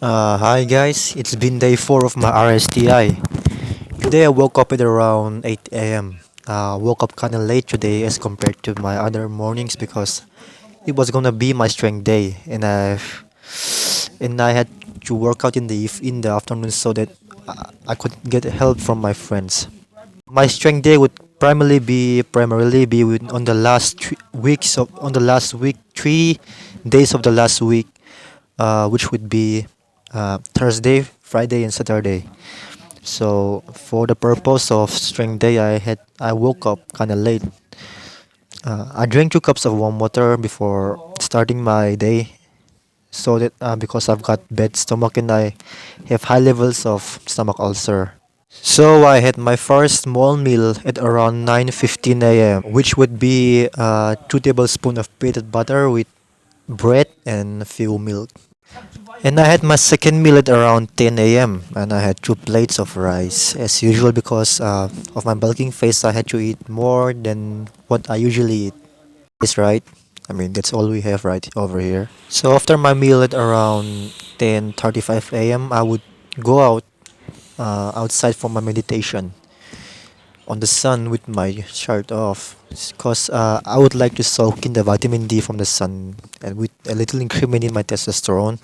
Hi guys, it's been day 4 of my RSTI. Today I woke up at around 8 a.m. Woke up kinda late today as compared to my other mornings because it was gonna be my strength day and I had to work out in the afternoon so that I could get help from my friends. My strength day would primarily be on the last on the last week 3 days of the last week, which would be Thursday, Friday, and Saturday. So for the purpose of strength day, I woke up kind of late. I drank 2 cups of warm water before starting my day, so that because I've got bad stomach and I have high levels of stomach ulcer. So I had my first small meal at around 9:15 a.m., which would be 2 tablespoons of peanut butter with bread and a few milk. And I had my second meal at around 10 a.m. and I had 2 plates of rice. As usual, because of my bulking face, I had to eat more than what I usually eat. Is right? I mean, that's all we have right over here. So after my meal at around 10:35 a.m., I would go outside for my meditation on the sun with my shirt off, because I would like to soak in the vitamin D from the sun and with a little increment in my testosterone.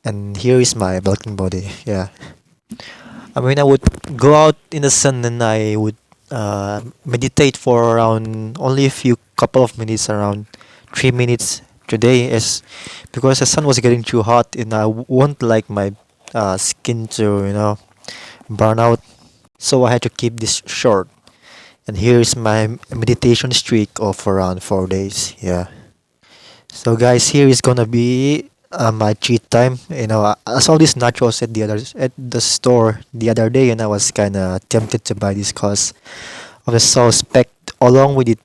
And here is my bulking body. Yeah. I mean, I would go out in the sun and I would meditate for around only a few couple of minutes, around 3 minutes today, as because the sun was getting too hot and I won't like my skin to burn out. So I had to keep this short. And here is my meditation streak of around 4 days. Yeah. So guys, here is gonna be my cheat time. I saw these nachos at the store the other day, and I was kind of tempted to buy this cause of the sauce packed along with it.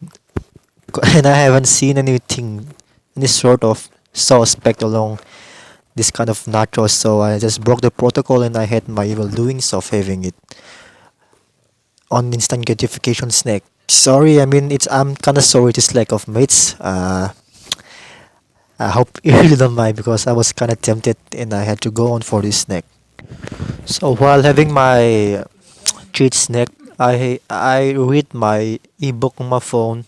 And I haven't seen any sort of sauce packed along this kind of nachos. So I just broke the protocol, and I had my evil doings of having it on instant gratification snack. Sorry, I mean I'm kind of sorry to slack of mates. I hope you really don't mind because I was kind of tempted and I had to go on for this snack. So while having my treat snack, I read my ebook on my phone,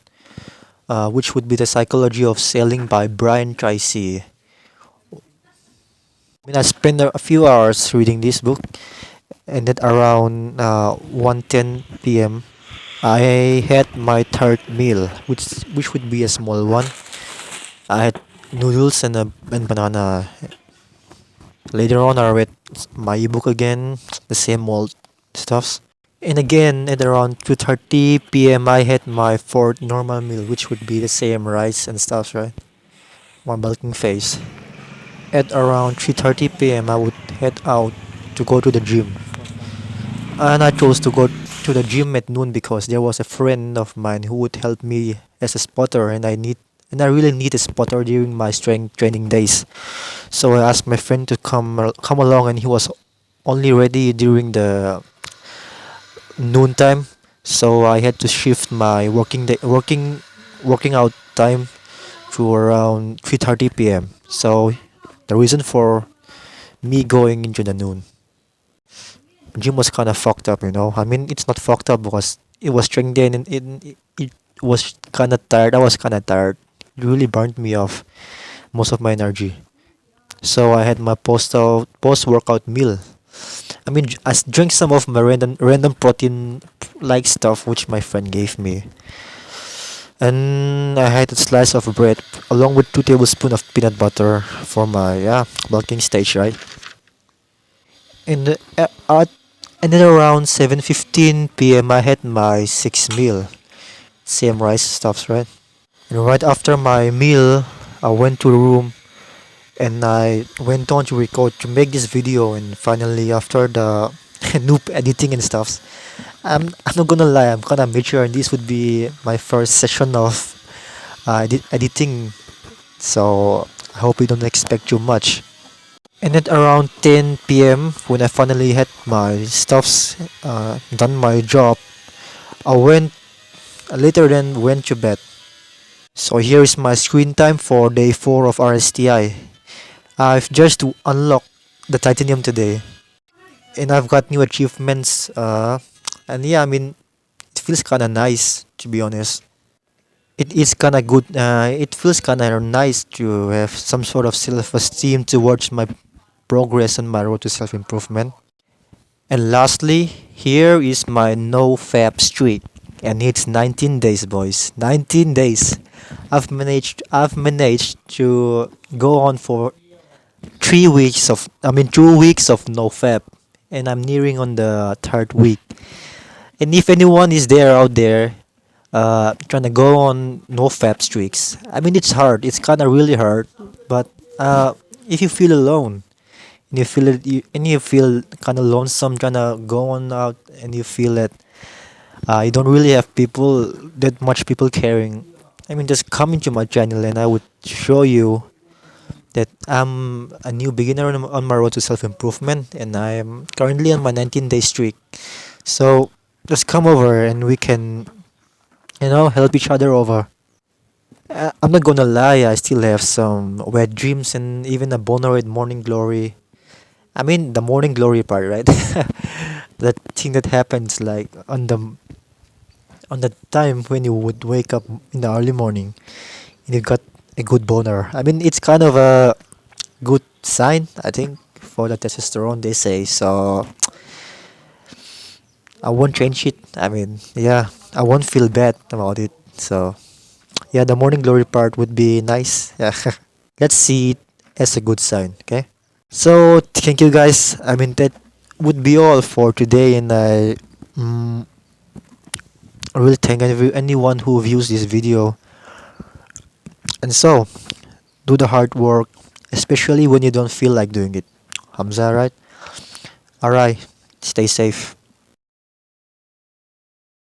which would be The Psychology of Selling by Brian Tracy. I mean, I spent a few hours reading this book, and at around 1:10 p.m., I had my third meal, which would be a small one. I had noodles and banana. Later on, I read my ebook again, the same old stuffs. And again, at around 2:30 p.m., I had my fourth normal meal, which would be the same rice and stuff, right? My bulking phase. At around 3:30 p.m., I would head out to go to the gym. And I chose to go to the gym at noon because there was a friend of mine who would help me as a spotter, and I really need a spotter during my strength training days. So I asked my friend to come along, and he was only ready during the noon time. So I had to shift my working out time to around 3:30 p.m. So the reason for me going into the noon gym was kind of fucked up, you know. I mean, it's not fucked up because it was strength day, and it was kind of tired. I was kind of tired. It really burnt me off most of my energy. So I had my post workout meal. I mean, I drank some of my random protein like stuff which my friend gave me, and I had a slice of bread along with 2 tablespoons of peanut butter for my bulking stage, right? And and then around 7:15 p.m. I had my sixth meal, same rice stuffs, right? And right after my meal, I went to the room and I went on to record to make this video. And finally, after the noob editing and stuff, I'm not gonna lie, I'm kind of mature, and this would be my first session of editing. So I hope you don't expect too much. And at around 10 p.m., when I finally had my stuffs, done my job, I went later then went to bed. So here is my screen time for day 4 of RSTI. I've just unlocked the titanium today, and I've got new achievements. And yeah, I mean, it feels kind of nice to be honest. It is kind of good. It feels kind of nice to have some sort of self-esteem towards my progress on my road to self-improvement. And lastly, here is my no fab streak, and it's 19 days, boys. 19 days. I've managed to go on for 3 weeks of, I mean, 2 weeks of no fab, and I'm nearing on the third week. And if anyone is there out there, trying to go on no fab streaks, I mean, it's hard. It's kind of really hard. But if you feel alone, and you feel kind of lonesome trying to go on out, and you feel that you don't really have people that much people caring, I mean, just come into my channel and I would show you that I'm a new beginner on my road to self improvement, and I'm currently on my 19-day streak. So just come over and we can, help each other over. I'm not gonna lie, I still have some wet dreams and even a boneroid morning glory. I mean, the morning glory part, right? That thing that happens like on the time when you would wake up in the early morning and you got a good boner. I mean, it's kind of a good sign, I think, for the testosterone, they say. So I won't change it. I mean, yeah, I won't feel bad about it. So yeah, the morning glory part would be nice. Yeah. Let's see it as a good sign. Okay. So thank you guys. I mean, that would be all for today, and mm, I really thank anyone who views this video. And so do the hard work, especially when you don't feel like doing it. Hamza, right? Alright. Stay safe.